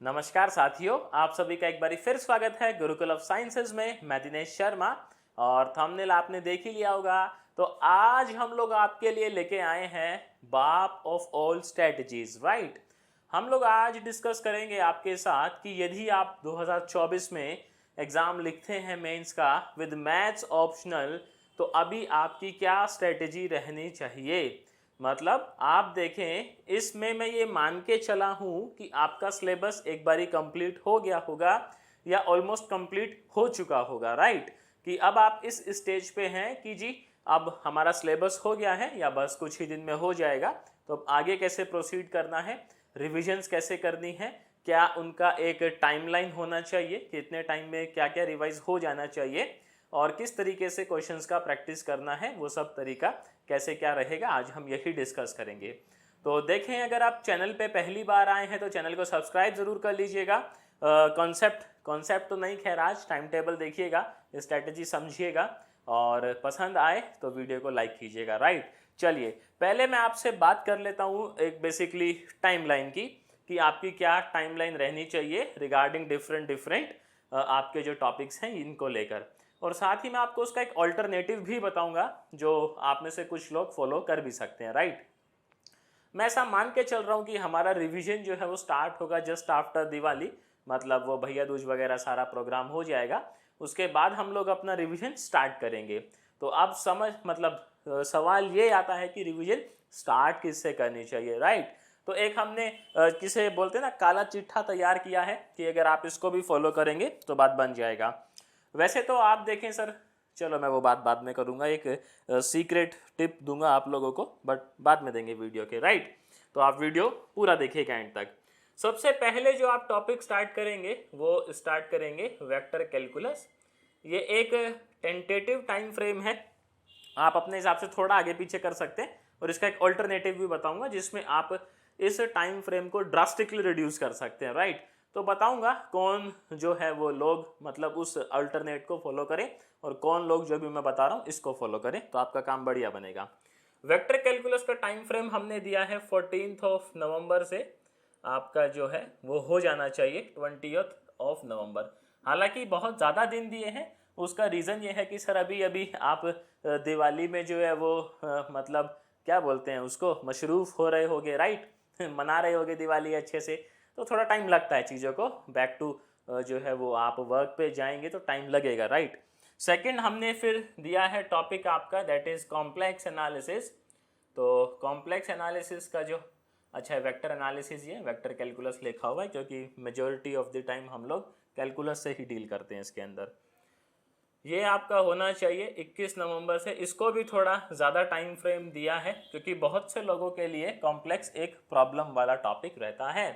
नमस्कार साथियों, आप सभी का एक बारी फिर स्वागत है गुरुकुल ऑफ साइंसेज में। मैं दिनेश शर्मा और थंबनेल आपने देख ही लिया होगा। तो आज हम लोग आपके लिए लेके आए हैं बाप ऑफ ऑल स्ट्रेटजीज, राइट। हम लोग आज डिस्कस करेंगे आपके साथ कि यदि आप 2024 में एग्जाम लिखते हैं मेंस का विद मैथ्स ऑप्शनल, तो अभी आपकी क्या स्ट्रेटजी रहनी चाहिए। मतलब आप देखें, इसमें मैं ये मान के चला हूँ कि आपका सिलेबस एक बारी कंप्लीट हो गया होगा या ऑलमोस्ट कंप्लीट हो चुका होगा, राइट। कि अब आप इस स्टेज पे हैं कि जी अब हमारा सिलेबस हो गया है या बस कुछ ही दिन में हो जाएगा। तो अब आगे कैसे प्रोसीड करना है, रिविजन्स कैसे करनी है, क्या उनका एक टाइमलाइन होना चाहिए कि इतने टाइम में क्या क्या रिवाइज हो जाना चाहिए और किस तरीके से क्वेश्चंस का प्रैक्टिस करना है, वो सब तरीका कैसे क्या रहेगा, आज हम यही डिस्कस करेंगे। तो देखें, अगर आप चैनल पे पहली बार आए हैं तो चैनल को सब्सक्राइब जरूर कर लीजिएगा। कॉन्सेप्ट तो नहीं, खैर आज टाइम टेबल देखिएगा, स्ट्रैटेजी समझिएगा और पसंद आए तो वीडियो को लाइक कीजिएगा, राइट। चलिए पहले मैं आपसे बात कर लेता हूँ एक बेसिकली टाइमलाइन की, कि आपकी क्या टाइमलाइन रहनी चाहिए रिगार्डिंग डिफरेंट आपके जो टॉपिक्स हैं इनको लेकर। और साथ ही मैं आपको उसका एक ऑल्टरनेटिव भी बताऊंगा जो आप में से कुछ लोग फॉलो कर भी सकते हैं, राइट। मैं ऐसा मान के चल रहा हूँ कि हमारा रिवीजन जो है वो स्टार्ट होगा जस्ट आफ्टर दिवाली, मतलब वो भैया दूज वगैरह सारा प्रोग्राम हो जाएगा, उसके बाद हम लोग अपना रिवीजन स्टार्ट करेंगे। तो अब सवाल ये आता है कि रिवीजन स्टार्ट किससे करनी चाहिए, राइट। तो एक हमने किसे बोलते हैं ना, काला चिट्ठा तैयार किया है कि अगर आप इसको भी फॉलो करेंगे तो बात बन जाएगा। वैसे तो आप देखें सर, चलो मैं वो बात बाद में करूंगा, एक सीक्रेट टिप दूंगा आप लोगों को, बट बाद में देंगे वीडियो के, राइट। तो आप वीडियो पूरा देखिएगा एंड तक। सबसे पहले जो आप टॉपिक स्टार्ट करेंगे वो स्टार्ट करेंगे वेक्टर कैलकुलस। ये एक टेंटेटिव टाइम फ्रेम है, आप अपने हिसाब से थोड़ा आगे पीछे कर सकते हैं और इसका एक ऑल्टरनेटिव भी बताऊंगा जिसमें आप इस टाइम फ्रेम को ड्रास्टिकली रिड्यूस कर सकते हैं, राइट। तो बताऊंगा कौन जो है वो लोग मतलब उस अल्टरनेट को फॉलो करें और कौन लोग जो भी मैं बता रहा हूं इसको फॉलो करें, तो आपका काम बढ़िया बनेगा। वेक्टर कैलकुलस का टाइम फ्रेम हमने दिया है 14 नवंबर से आपका जो है वो हो जाना चाहिए 20 नवंबर। हालांकि बहुत ज़्यादा दिन दिए हैं, उसका रीज़न ये है कि सर अभी अभी आप दिवाली में जो है वो मतलब क्या बोलते हैं उसको, मशरूफ़ हो रहे होगे, राइट मना रहे होगे दिवाली अच्छे से, तो थोड़ा टाइम लगता है चीज़ों को। बैक टू जो है वो आप वर्क पे जाएंगे तो टाइम लगेगा, राइट। सेकंड हमने फिर दिया है टॉपिक आपका दैट इज़ कॉम्प्लेक्स एनालिसिस। तो कॉम्प्लेक्स एनालिसिस का जो अच्छा है, वेक्टर एनालिसिस, ये वेक्टर कैलकुलस लिखा हुआ है क्योंकि मेजॉरिटी ऑफ द टाइम हम लोग कैलकुलस से ही डील करते हैं इसके अंदर। ये आपका होना चाहिए 21 नवंबर से। इसको भी थोड़ा ज़्यादा टाइम फ्रेम दिया है क्योंकि बहुत से लोगों के लिए कॉम्प्लेक्स एक प्रॉब्लम वाला टॉपिक रहता है,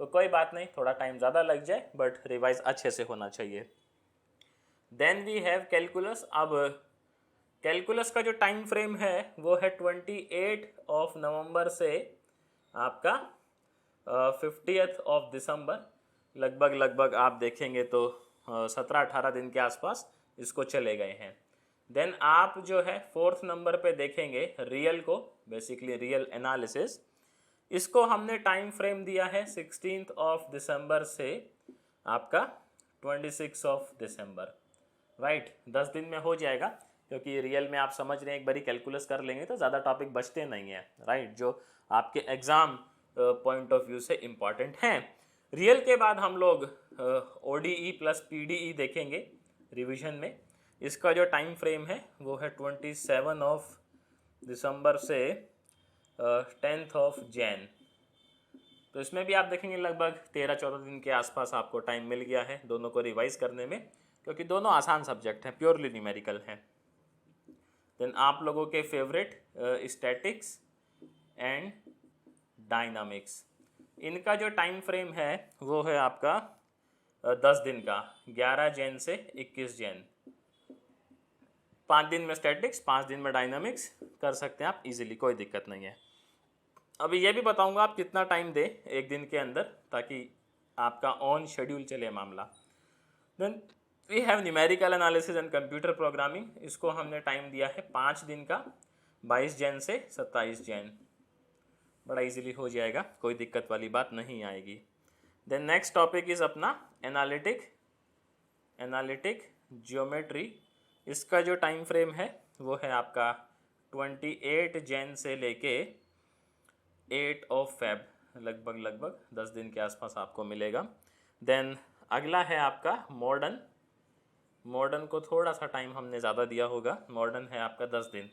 तो कोई बात नहीं, थोड़ा टाइम ज़्यादा लग जाए बट रिवाइज अच्छे से होना चाहिए। Then we have calculus. अब कैलकुलस का जो टाइम फ्रेम है वो है 28 नवंबर से आपका 50 दिसंबर, लगभग आप देखेंगे तो 17-18 दिन के आसपास इसको चले गए हैं। देन आप जो है 4 नंबर पे देखेंगे रियल को, बेसिकली रियल एनालिसिस। इसको हमने टाइम फ्रेम दिया है 16 दिसंबर से आपका 26 दिसंबर, राइट। 10 दिन में हो जाएगा क्योंकि रियल में आप समझ रहे हैं एक बारी कैलकुलस कर लेंगे तो ज़्यादा टॉपिक बचते नहीं हैं, राइट, जो आपके एग्ज़ाम पॉइंट ऑफ व्यू से इम्पॉर्टेंट हैं। रियल के बाद हम लोग ODE प्लस PDE देखेंगे रिवीजन में। इसका जो टाइम फ्रेम है वो है 27 दिसंबर से 10 जैन। तो इसमें भी आप देखेंगे लगभग 13-14 दिन के आसपास आपको टाइम मिल गया है दोनों को रिवाइज करने में, क्योंकि दोनों आसान सब्जेक्ट हैं, प्योरली न्यूमेरिकल हैं। देन आप लोगों के फेवरेट स्टैटिक्स एंड डायनामिक्स, इनका जो टाइम फ्रेम है वो है आपका 10 दिन का, 11 जैन से 21 जैन। 5 दिन में स्टैटिक्स, 5 दिन में डायनामिक्स कर सकते हैं आप इजीली, कोई दिक्कत नहीं है। अभी ये भी बताऊंगा आप कितना टाइम दे एक दिन के अंदर ताकि आपका ऑन शेड्यूल चले मामला। Then we have numerical analysis and computer programming. इसको हमने टाइम दिया है 5 दिन का, 22 जैन से 27 जैन। बड़ा इजीली हो जाएगा, कोई दिक्कत वाली बात नहीं आएगी। देन नेक्स्ट टॉपिक इज अपना एनालिटिक ज्योमेट्री। इसका जो टाइम फ्रेम है वो है आपका 28 जैन से लेके 8 ऑफ फेब, लगभग 10 दिन के आसपास आपको मिलेगा। देन अगला है आपका मॉडर्न को थोड़ा सा टाइम हमने ज़्यादा दिया होगा। मॉडर्न है आपका 10 दिन,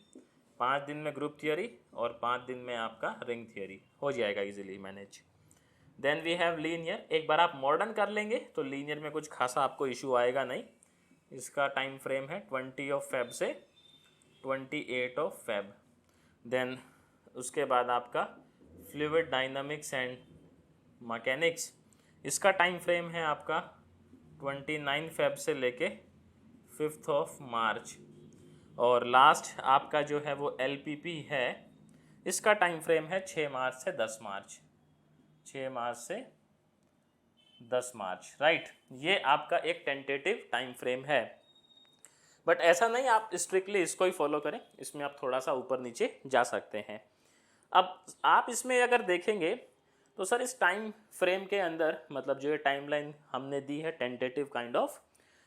5 दिन में ग्रुप थियोरी और 5 दिन में आपका रिंग थियोरी, हो जाएगा easily manage. Then we have linear. एक बार आप मॉडर्न कर लेंगे तो लीनियर में कुछ खासा आपको इशू आएगा नहीं। इसका टाइम फ्रेम है 20 ऑफ फेब से 28 ऑफ फेब। देन उसके बाद आपका फ्लूइड डायनामिक्स एंड मैकेनिक्स। इसका टाइम फ्रेम है आपका 29 फेब से लेके 5 ऑफ मार्च। और लास्ट आपका जो है वो LPP है, इसका टाइम फ्रेम है 6 मार्च से 10 मार्च, 6 मार्च से 10 मार्च, राइट। ये आपका एक टेंटेटिव टाइम फ्रेम है, बट ऐसा नहीं आप स्ट्रिक्टली इसको ही फॉलो करें, इसमें आप थोड़ा सा ऊपर नीचे जा सकते हैं। अब आप इसमें अगर देखेंगे तो सर इस टाइम फ्रेम के अंदर मतलब जो ये टाइमलाइन हमने दी है टेंटेटिव काइंड ऑफ,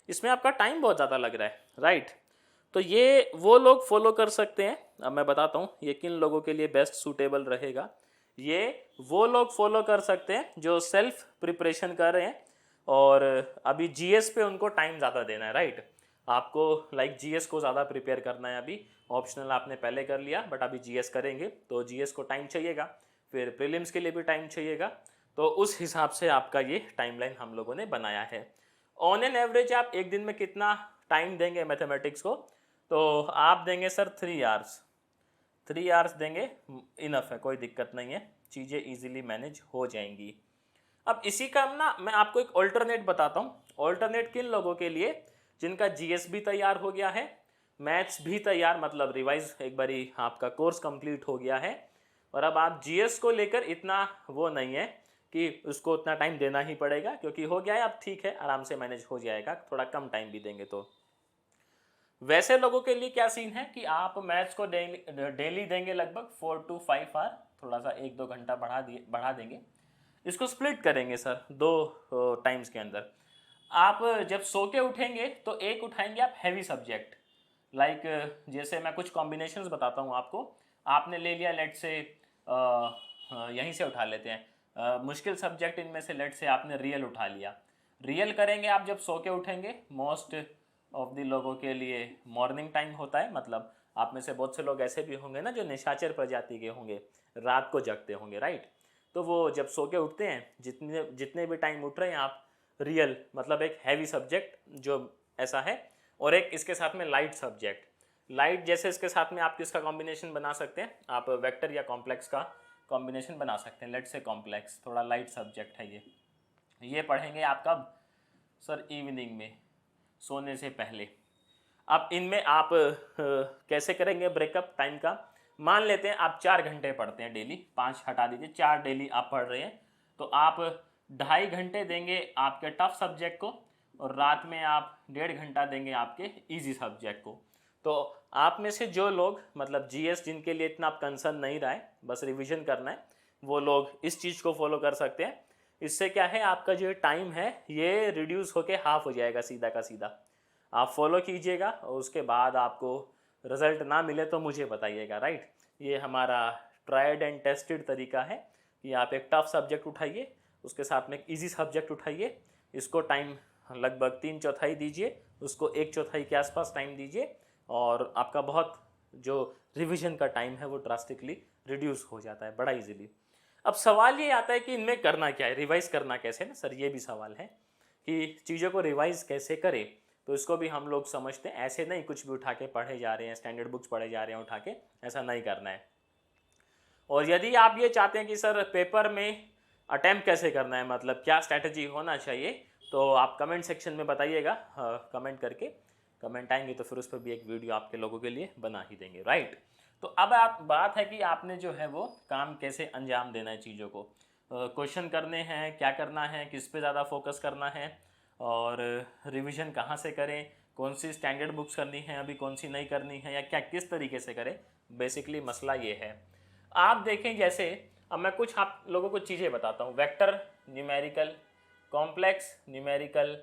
इसमें आपका टाइम बहुत ज़्यादा लग रहा है, राइट। तो ये वो लोग फॉलो कर सकते हैं। अब मैं बताता हूँ ये किन लोगों के लिए बेस्ट सूटेबल रहेगा। ये वो लोग फॉलो कर सकते हैं जो सेल्फ प्रिपरेशन कर रहे हैं और अभी GS पे उनको टाइम ज़्यादा देना है, राइट। आपको लाइक GS को ज़्यादा प्रिपेयर करना है। अभी ऑप्शनल आपने पहले कर लिया, बट अभी GS करेंगे तो GS को टाइम चाहिएगा, फिर प्रीलिम्स के लिए भी टाइम चाहिएगा। तो उस हिसाब से आपका ये टाइमलाइन हम लोगों ने बनाया है। ऑन एन एवरेज आप एक दिन में कितना टाइम देंगे मैथमेटिक्स को, तो आप देंगे सर 3 आवर्स, 3 आवर्स देंगे, इनफ है, कोई दिक्कत नहीं है, चीज़ें इजीली मैनेज हो जाएंगी। अब इसी का ना मैं आपको एक ऑल्टरनेट बताता हूँ। ऑल्टरनेट किन लोगों के लिए, जिनका GS भी तैयार हो गया है, मैथ्स भी तैयार, मतलब रिवाइज एक बारी आपका कोर्स कंप्लीट हो गया है और अब आप GS को लेकर इतना वो नहीं है कि उसको उतना टाइम देना ही पड़ेगा, क्योंकि हो गया है अब, ठीक है, आराम से मैनेज हो जाएगा, थोड़ा कम टाइम भी देंगे तो। वैसे लोगों के लिए क्या सीन है कि आप मैथ्स को डेली देंगे लगभग 4 to 5 आवर, थोड़ा सा 1-2 घंटा बढ़ा देंगे। इसको स्प्लिट करेंगे सर 2 टाइम्स के अंदर। आप जब सो के उठेंगे तो एक उठाएंगे आप हैवी सब्जेक्ट, लाइक जैसे मैं कुछ कॉम्बिनेशंस बताता हूँ आपको। आपने ले लिया लेट से यहीं से उठा लेते हैं मुश्किल सब्जेक्ट, इनमें से लेट से आपने रियल उठा लिया। रियल करेंगे आप जब सो के उठेंगे, मोस्ट ऑफ द लोगों के लिए मॉर्निंग टाइम होता है, मतलब आप में से बहुत से लोग ऐसे भी होंगे ना जो निशाचर प्रजाति के होंगे, रात को जगते होंगे, राइट। तो वो जब सो के उठते हैं, जितने भी टाइम उठ रहे हैं आप, रियल मतलब एक हैवी सब्जेक्ट जो ऐसा है, और एक इसके साथ में लाइट सब्जेक्ट। लाइट जैसे इसके साथ में आप किसका कॉम्बिनेशन बना सकते हैं, आप वेक्टर या कॉम्प्लेक्स का कॉम्बिनेशन बना सकते हैं। लेट से कॉम्प्लेक्स थोड़ा लाइट सब्जेक्ट है ये पढ़ेंगे आप कब सर, इवनिंग में सोने से पहले। अब इनमें आप कैसे करेंगे ब्रेकअप टाइम का, मान लेते हैं आप 4 घंटे पढ़ते हैं डेली, 5 हटा दीजिए, 4 डेली आप पढ़ रहे हैं, तो आप 2.5 घंटे देंगे आपके टफ सब्जेक्ट को और रात में आप 1.5 घंटा देंगे आपके इजी सब्जेक्ट को। तो आप में से जो लोग मतलब GS जिनके लिए इतना आप कंसर्न नहीं रहा है, बस रिवीजन करना है, वो लोग इस चीज़ को फॉलो कर सकते हैं। इससे क्या है, आपका जो टाइम है ये रिड्यूस होके हाफ हो जाएगा, सीधा का सीधा। आप फॉलो कीजिएगा और उसके बाद आपको रिजल्ट ना मिले तो मुझे बताइएगा, राइट। ये हमारा ट्राइड एंड टेस्टेड तरीका है कि आप एक टफ सब्जेक्ट उठाइए, उसके साथ में एक ईजी सब्जेक्ट उठाइए, इसको टाइम लगभग 3/4 दीजिए, उसको 1/4 के आसपास टाइम दीजिए, और आपका बहुत जो रिवीजन का टाइम है वो ड्रास्टिकली रिड्यूस हो जाता है बड़ा इजीली। अब सवाल ये आता है कि इनमें करना क्या है, रिवाइज करना कैसे ना सर, ये भी सवाल है कि चीज़ों को रिवाइज कैसे करें। तो इसको भी हम लोग समझते हैं, ऐसे नहीं कुछ भी उठा के पढ़े जा रहे हैं, स्टैंडर्ड बुक्स पढ़े जा रहे हैं उठा के, ऐसा नहीं करना है। और यदि आप ये चाहते हैं कि सर पेपर में अटैम्प्ट कैसे करना है, मतलब क्या स्ट्रैटेजी होना चाहिए, तो आप कमेंट सेक्शन में बताइएगा, कमेंट करके, कमेंट आएंगे तो फिर उस पर भी एक वीडियो आपके लोगों के लिए बना ही देंगे, राइट। तो अब आप बात है कि आपने जो है वो काम कैसे अंजाम देना है, चीज़ों को क्वेश्चन करने हैं, क्या करना है, किस पे ज़्यादा फोकस करना है, और रिवीजन कहाँ से करें, कौन सी स्टैंडर्ड बुक्स करनी है अभी, कौन सी नहीं करनी है, या क्या किस तरीके से करें, बेसिकली मसला ये है। आप देखें जैसे अब मैं कुछ आप लोगों को चीज़ें बताता हूँ, vector, numerical, complex numerical,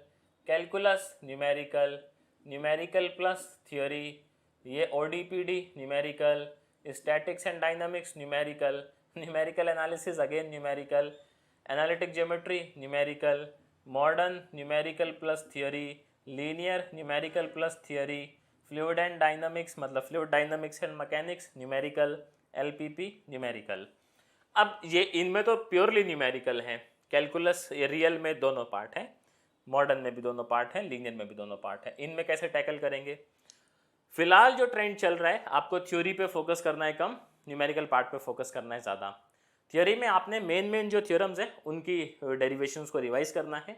calculus numerical, numerical plus theory, ये ODPD numerical, statics and dynamics numerical, numerical analysis again numerical, analytic geometry numerical, modern numerical plus theory, linear numerical plus theory, fluid and dynamics मतलब fluid dynamics and mechanics numerical, LPP numerical. अब ये इनमें तो purely numerical हैं, calculus ये real में दोनों part हैं, मॉडर्न में भी दोनों पार्ट है, लीनियर में भी दोनों पार्ट है। इनमें कैसे टैकल करेंगे? फिलहाल जो ट्रेंड चल रहा है, आपको थ्योरी पे फोकस करना है कम, न्यूमेरिकल पार्ट पे फोकस करना है ज़्यादा। थ्योरी में आपने मेन जो थ्योरम्स हैं उनकी डेरिवेशंस को रिवाइज करना है,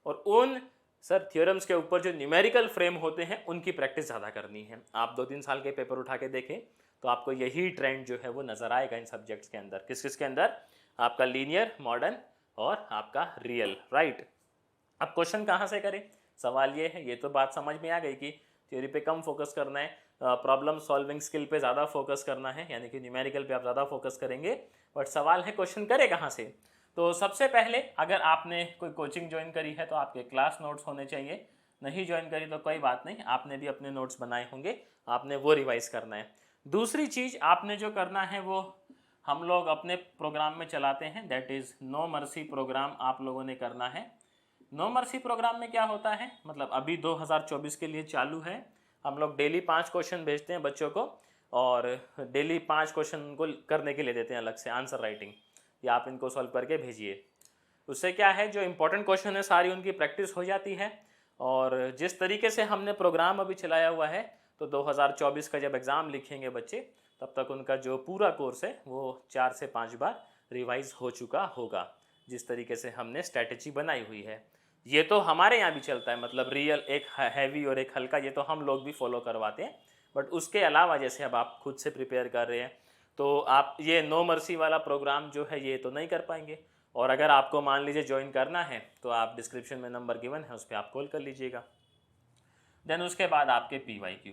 और उन थ्योरम्स के ऊपर जो न्यूमेरिकल फ्रेम होते हैं उनकी प्रैक्टिस ज़्यादा करनी है। आप 2-3 साल के पेपर उठा के देखें तो आपको यही ट्रेंड जो है वो नज़र आएगा इन सब्जेक्ट्स के अंदर। किस किस के अंदर? आपका लीनियर, मॉडर्न और आपका रियल, राइट। अब क्वेश्चन कहाँ से करें? सवाल ये है, ये तो बात समझ में आ गई कि थ्योरी पे कम फोकस करना है, प्रॉब्लम सॉल्विंग स्किल पे ज़्यादा फोकस करना है, यानी कि न्यूमेरिकल पे आप ज़्यादा फोकस करेंगे। बट सवाल है क्वेश्चन करें कहाँ से? तो सबसे पहले अगर आपने कोई कोचिंग ज्वाइन करी है तो आपके क्लास नोट्स होने चाहिए, नहीं ज्वाइन करी तो कोई बात नहीं, आपने भी अपने नोट्स बनाए होंगे, आपने वो रिवाइज करना है। दूसरी चीज़ आपने जो करना है वो हम लोग अपने प्रोग्राम में चलाते हैं, that is no mercy program आप लोगों ने करना है। नो मर्सी प्रोग्राम में क्या होता है, मतलब अभी 2024 के लिए चालू है, हम लोग डेली 5 क्वेश्चन भेजते हैं बच्चों को, और डेली 5 क्वेश्चन को करने के लिए देते हैं अलग से आंसर राइटिंग, या आप इनको सॉल्व करके भेजिए। उससे क्या है, जो इंपॉर्टेंट क्वेश्चन है सारी उनकी प्रैक्टिस हो जाती है। और जिस तरीके से हमने प्रोग्राम अभी चलाया हुआ है, तो 2024 का जब एग्ज़ाम लिखेंगे बच्चे, तब तक उनका जो पूरा कोर्स है वो 4 से 5 बार रिवाइज हो चुका होगा, जिस तरीके से हमने स्ट्रैटेजी बनाई हुई है। ये तो हमारे यहाँ भी चलता है, मतलब रियल एक हैवी और एक हल्का, ये तो हम लोग भी फॉलो करवाते हैं। बट उसके अलावा जैसे अब आप खुद से प्रिपेयर कर रहे हैं, तो आप ये नो मर्सी वाला प्रोग्राम जो है ये तो नहीं कर पाएंगे। और अगर आपको मान लीजिए ज्वाइन करना है तो आप डिस्क्रिप्शन में नंबर गिवन है, उस पर आप कॉल कर लीजिएगा। देन उसके बाद आपके PYQ,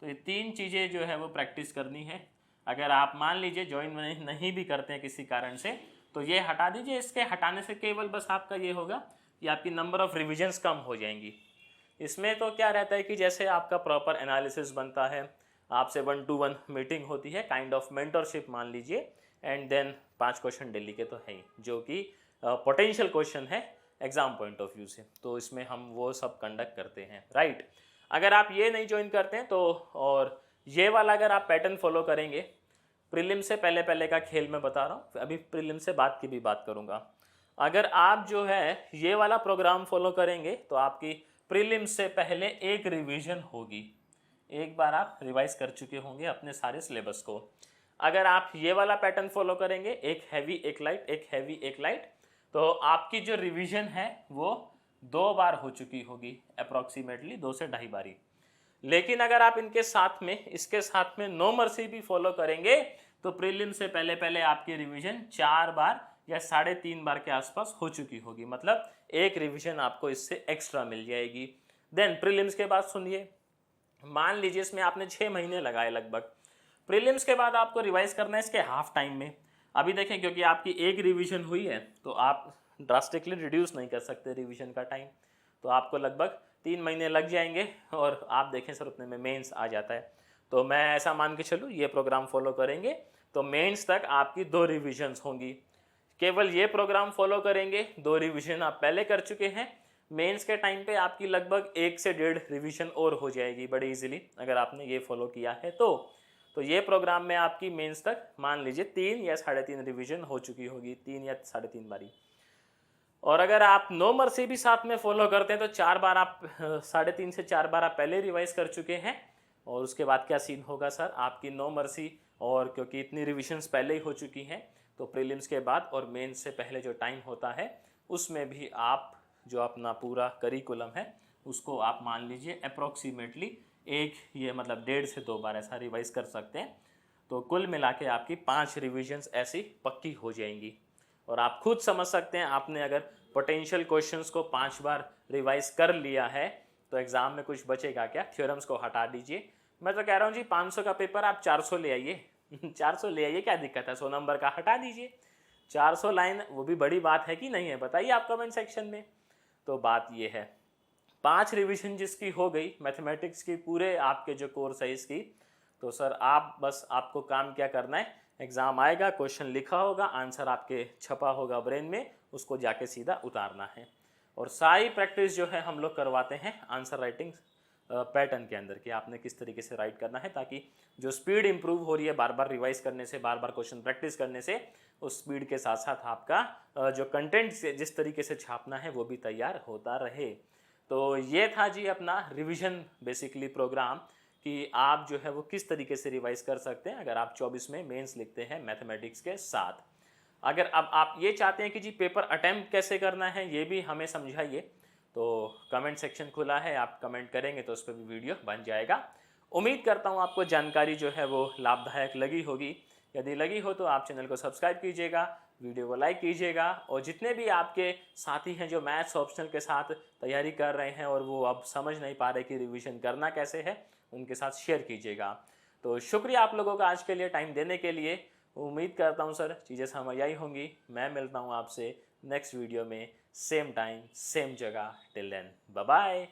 तो ये 3 चीज़ें जो है वो प्रैक्टिस करनी है। अगर आप मान लीजिए ज्वाइन नहीं भी करते हैं किसी कारण से, तो ये हटा दीजिए। इसके हटाने से केवल बस आपका ये होगा कि आपकी नंबर ऑफ़ रिविजन्स कम हो जाएंगी। इसमें तो क्या रहता है कि जैसे आपका प्रॉपर एनालिसिस बनता है, आपसे 1-to-1 मीटिंग होती है, काइंड ऑफ मेंटरशिप मान लीजिए, एंड देन 5 क्वेश्चन डेली के तो है ही, जो कि पोटेंशियल क्वेश्चन है एग्जाम पॉइंट ऑफ व्यू से, तो इसमें हम वो सब कंडक्ट करते हैं, राइट। अगर आप ये नहीं ज्वाइन करते हैं तो, और ये वाला अगर आप पैटर्न फॉलो करेंगे, प्रीलिम से पहले का खेल मैं बता रहा हूँ, अभी प्रीलिम से बाद की भी बात करूँगा। अगर आप जो है ये वाला प्रोग्राम फॉलो करेंगे तो आपकी प्रीलिम से पहले एक रिवीजन होगी, एक बार आप रिवाइज कर चुके होंगे अपने सारे सिलेबस को। अगर आप ये वाला पैटर्न फॉलो करेंगे, एक हैवी एक लाइट, एक हैवी एक लाइट, तो आपकी जो रिवीजन है वो 2 बार हो चुकी होगी, अप्रॉक्सीमेटली 2 से 2.5 बारी। लेकिन अगर आप इनके साथ में, इसके साथ में नो मर्सी भी फॉलो करेंगे, तो प्रीलिम से पहले आपकी रिवीजन 4 बार या 3.5 बार के आसपास हो चुकी होगी, मतलब एक रिवीजन आपको इससे एक्स्ट्रा मिल जाएगी। देन प्रीलिम्स के बाद सुनिए, मान लीजिए इसमें आपने 6 महीने लगाए लगभग, प्रीलिम्स के बाद आपको रिवाइज करना है इसके हाफ टाइम में। अभी देखें, क्योंकि आपकी एक रिवीजन हुई है तो आप ड्रास्टिकली रिड्यूस नहीं कर सकते रिवीजन का टाइम, तो आपको लगभग 3 महीने लग जाएंगे, और आप देखें सर उतने में मेंस आ जाता है। तो मैं ऐसा मान के चलूँ, ये प्रोग्राम फॉलो करेंगे तो मेंस तक आपकी 2 रिविजन्स होंगी। केवल ये प्रोग्राम फॉलो करेंगे, 2 रिविजन आप पहले कर चुके हैं, मेंस के टाइम पे आपकी लगभग 1 से 1.5 रिविजन और हो जाएगी बड़े इजीली, अगर आपने ये फॉलो किया है तो ये प्रोग्राम में आपकी मेंस तक मान लीजिए 3 या 3.5 रिविजन हो चुकी होगी, 3 या 3.5 बारी। और अगर आप नो मर्सी भी साथ में फॉलो करते हैं तो 4 बार आप 3.5 से 4 बार आप पहले रिवाइज कर चुके हैं। और उसके बाद क्या सीन होगा सर, आपकी नो मर्सी, और क्योंकि इतनी रिविजन्स पहले ही हो चुकी हैं, तो प्रीलिम्स के बाद और मेंस से पहले जो टाइम होता है उसमें भी आप जो अपना पूरा करिकुलम है उसको आप मान लीजिए अप्रॉक्सीमेटली एक, ये मतलब 1.5 से 2 बार ऐसा रिवाइज कर सकते हैं। तो कुल मिला के आपकी 5 रिविजन्स ऐसी पक्की हो जाएंगी। और आप खुद समझ सकते हैं, आपने अगर पोटेंशियल क्वेश्चंस को 5 बार रिवाइज कर लिया है तो एग्जाम में कुछ बचेगा क्या? थ्योरम्स को हटा दीजिए। मैं तो कह रहा हूँ जी 500 का पेपर आप 400 ले आइए 400 ले आइए, क्या दिक्कत है? 100 नंबर का हटा दीजिए, 400 लाइन, वो भी बड़ी बात है कि नहीं है? बताइए आप कमेंट सेक्शन में। तो बात ये है, 5 रिवीजन जिसकी हो गई मैथमेटिक्स की पूरे आपके जो कोर्स है इसकी, तो सर आप बस आपको काम क्या करना है, एग्ज़ाम आएगा, क्वेश्चन लिखा होगा, आंसर आपके छपा होगा ब्रेन में, उसको जाके सीधा उतारना है। और सारी प्रैक्टिस जो है हम लोग करवाते हैं आंसर राइटिंग पैटर्न के अंदर कि आपने किस तरीके से राइट करना है, ताकि जो स्पीड इंप्रूव हो रही है बार बार रिवाइज करने से, बार बार क्वेश्चन प्रैक्टिस करने से, उस स्पीड के साथ साथ आपका जो कंटेंट जिस तरीके से छापना है वो भी तैयार होता रहे। तो ये था जी अपना रिवीजन बेसिकली प्रोग्राम कि आप जो है वो किस तरीके से रिवाइज कर सकते हैं अगर आप 24 में मेंस लिखते हैं मैथमेटिक्स के साथ। अगर अब आप ये चाहते हैं कि जी पेपर अटेम्प्ट कैसे करना है ये भी हमें समझाइए, तो कमेंट सेक्शन खुला है, आप कमेंट करेंगे तो उस पर भी वीडियो बन जाएगा। उम्मीद करता हूँ आपको जानकारी जो है वो लाभदायक लगी होगी। यदि लगी हो तो आप चैनल को सब्सक्राइब कीजिएगा, वीडियो को लाइक कीजिएगा, और जितने भी आपके साथी हैं जो मैथ्स ऑप्शनल के साथ तैयारी कर रहे हैं और वो अब समझ नहीं पा रहे कि रिवीजन करना कैसे है, उनके साथ शेयर कीजिएगा। तो शुक्रिया आप लोगों का आज के लिए टाइम देने के लिए। उम्मीद करता हूँ सर चीज़ें समझ आई होंगी। मैं मिलता हूँ आपसे नेक्स्ट वीडियो में, सेम टाइम सेम जगह। Till then bye bye.